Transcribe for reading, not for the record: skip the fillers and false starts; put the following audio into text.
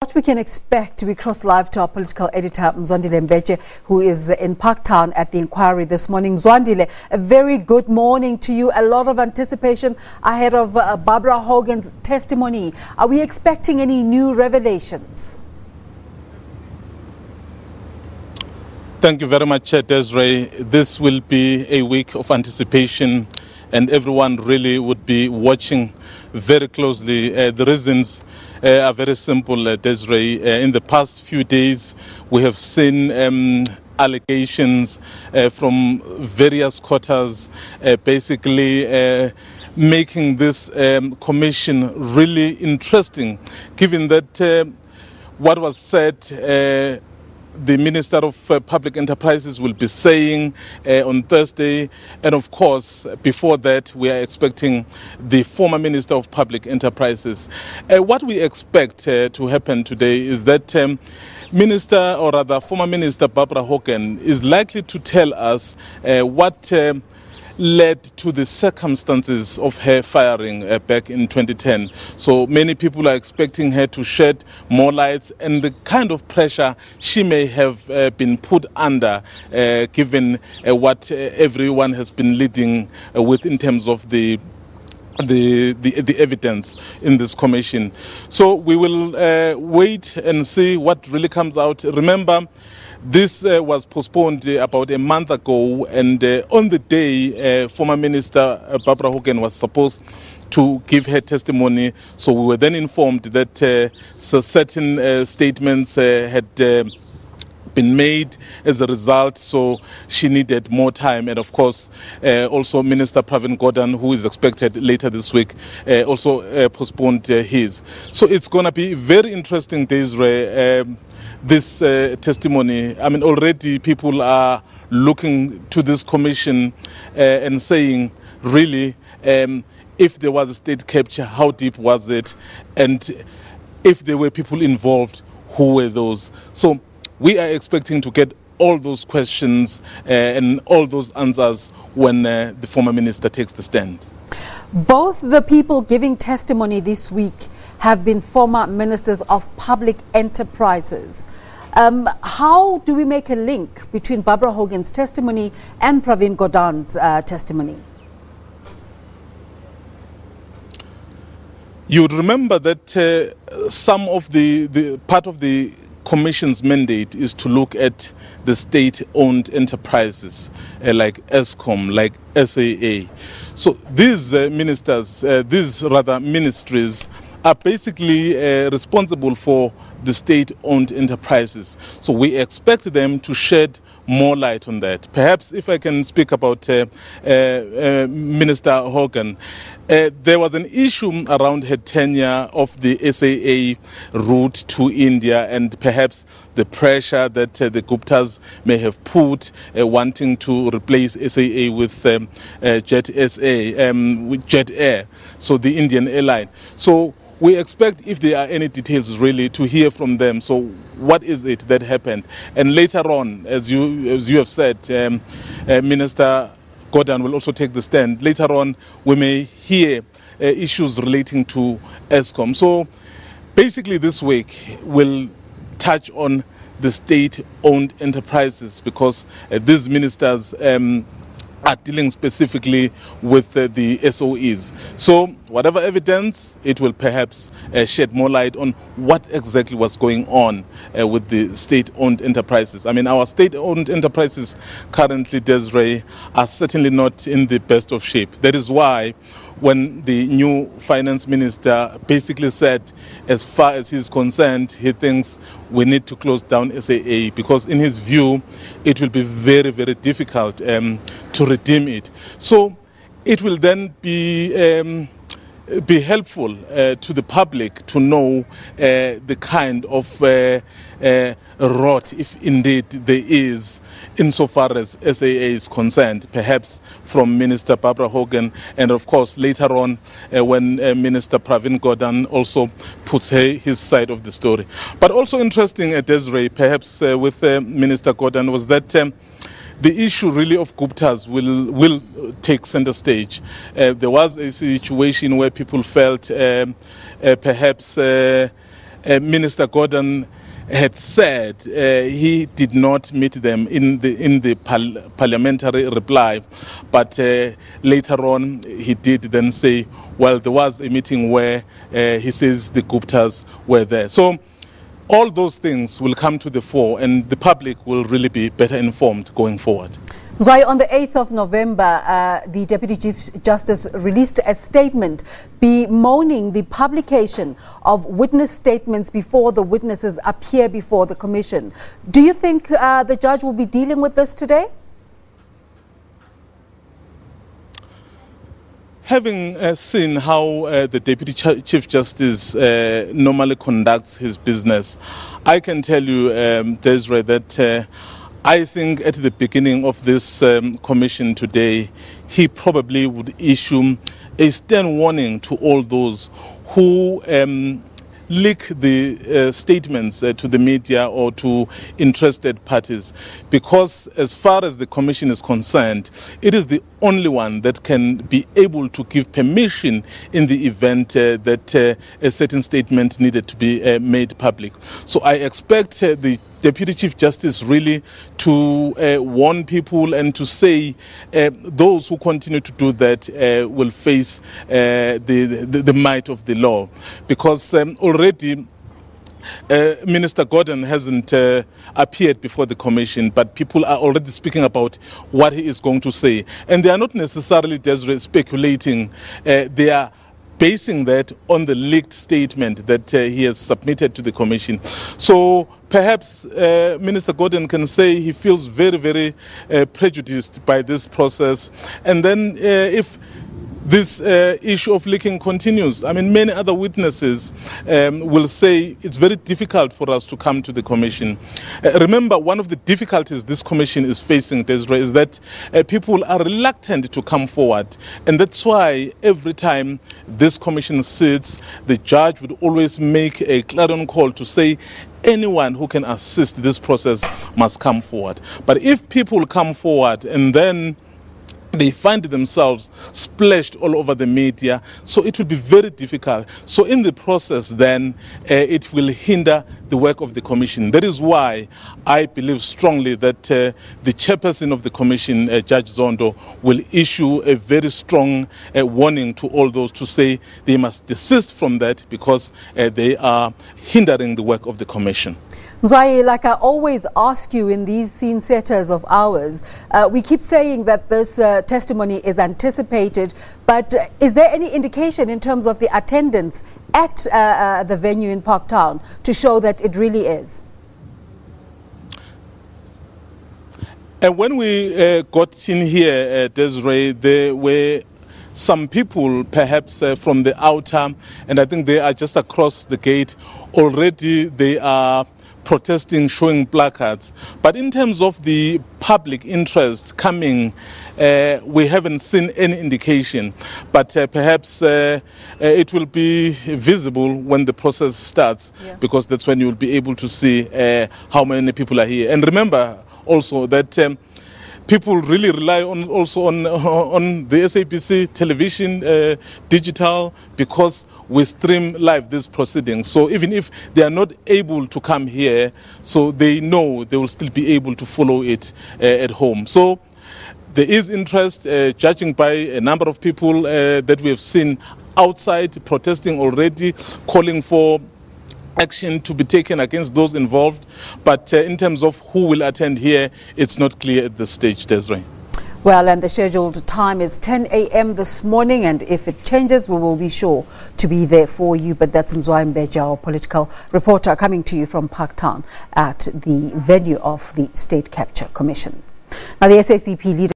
What we can expect, we cross live to our political editor, Mzwandile Mbeje, who is in Parktown at the inquiry this morning. Mzwandile, a very good morning to you. A lot of anticipation ahead of Barbara Hogan's testimony. Are we expecting any new revelations? Thank you very much, Desiree. This will be a week of anticipation, and everyone really would be watching very closely. The reasons are very simple, Desiree. In the past few days, we have seen allegations from various quarters, basically making this commission really interesting, given that what was said the Minister of Public Enterprises will be saying on Thursday. And of course, before that, we are expecting the former Minister of Public Enterprises. What we expect to happen today is that Minister, or rather former Minister Barbara Hogan, is likely to tell us what led to the circumstances of her firing back in 2010. So many people are expecting her to shed more light and the kind of pressure she may have been put under, given what everyone has been leading with in terms of the evidence in this commission. So we will wait and see what really comes out. Remember, this was postponed about a month ago, and on the day former Minister Barbara Hogan was supposed to give her testimony, so we were then informed that certain statements had been made as a result, so she needed more time. And of course, also Minister Pravin Gordhan, who is expected later this week, also postponed his. So it's going to be very interesting days, this testimony. I mean, already people are looking to this commission and saying, really, if there was a state capture, how deep was it? And if there were people involved, who were those? So we are expecting to get all those questions and all those answers when the former minister takes the stand. Both the people giving testimony this week have been former ministers of public enterprises. How do we make a link between Barbara Hogan's testimony and Pravin Gordhan's testimony? You would remember that some of the part of the Commission's mandate is to look at the state-owned enterprises like Eskom, like SAA. So these ministries are basically responsible for the state-owned enterprises. So we expect them to shed more light on that. Perhaps if I can speak about Minister Hogan, there was an issue around her tenure of the SAA route to India, and perhaps the pressure that the Guptas may have put wanting to replace SAA with Jet Air, so the Indian airline. So we expect, if there are any details really, to hear from them. So what is it that happened? And later on, as you have said, Minister Gordhan will also take the stand. Later on, we may hear issues relating to Eskom. So basically this week we'll touch on the state-owned enterprises, because these ministers are dealing specifically with the SOEs. So whatever evidence, it will perhaps shed more light on what exactly was going on with the state-owned enterprises. I mean, our state-owned enterprises currently, Desiree, are certainly not in the best of shape. That is why when the new finance minister basically said, as far as he's concerned, he thinks we need to close down SAA, because in his view, it will be very, very difficult to redeem it. So it will then be helpful to the public to know the kind of rot, if indeed there is, insofar as SAA is concerned, perhaps from Minister Barbara Hogan, and of course later on when Minister Pravin Gordhan also puts his side of the story. But also interesting, Desiree, perhaps with Minister Gordhan, was that the issue really of Guptas will take center stage. There was a situation where people felt perhaps Minister Gordon had said he did not meet them in the parliamentary reply, but later on he did then say, well, there was a meeting where he says the Guptas were there. So all those things will come to the fore, and the public will really be better informed going forward. Mzwai, on the 8th of November, the Deputy Chief Justice released a statement bemoaning the publication of witness statements before the witnesses appear before the Commission. Do you think the judge will be dealing with this today? Having seen how the Deputy Chief Justice normally conducts his business, I can tell you, Desiree, that I think at the beginning of this commission today, he probably would issue a stern warning to all those who leak the statements to the media or to interested parties, because as far as the commission is concerned, it is the only one that can be able to give permission in the event that a certain statement needed to be made public. So I expect the Deputy Chief Justice really to warn people and to say those who continue to do that will face the might of the law, because already Minister Gordon hasn't appeared before the commission, but people are already speaking about what he is going to say, and they are not necessarily just speculating. They are basing that on the leaked statement that he has submitted to the commission. So perhaps Minister Gordon can say he feels very, very prejudiced by this process. And then if this issue of leaking continues, I mean, many other witnesses will say it's very difficult for us to come to the commission. Remember, one of the difficulties this commission is facing, Desiree, is that people are reluctant to come forward. And that's why every time this commission sits, the judge would always make a clarion call to say anyone who can assist this process must come forward. But if people come forward and then they find themselves splashed all over the media, so it will be very difficult. So in the process then, it will hinder the work of the commission. That is why I believe strongly that the chairperson of the commission, Judge Zondo, will issue a very strong warning to all those to say they must desist from that, because they are hindering the work of the commission. Mzwai, like I always ask you in these scene setters of ours, we keep saying that this testimony is anticipated, but is there any indication in terms of the attendance at the venue in Parktown to show that it really is? And when we got in here, Desiree, there were some people perhaps from the outer, and I think they are just across the gate. Already they are protesting, showing placards. But in terms of the public interest coming, we haven't seen any indication. But perhaps it will be visible when the process starts, because that's when you will be able to see how many people are here. And remember also that people really rely on the SABC television, digital, because we stream live these proceedings. So even if they are not able to come here, so they know they will still be able to follow it at home. So there is interest, judging by a number of people that we have seen outside protesting already, calling for action to be taken against those involved. But in terms of who will attend here, it's not clear at this stage, Desiree. Well, and the scheduled time is 10 a.m. this morning, and if it changes, we will be sure to be there for you. But that's Mzwandile Mbeje, our political reporter, coming to you from Parktown at the venue of the State Capture Commission. Now, the SACP leader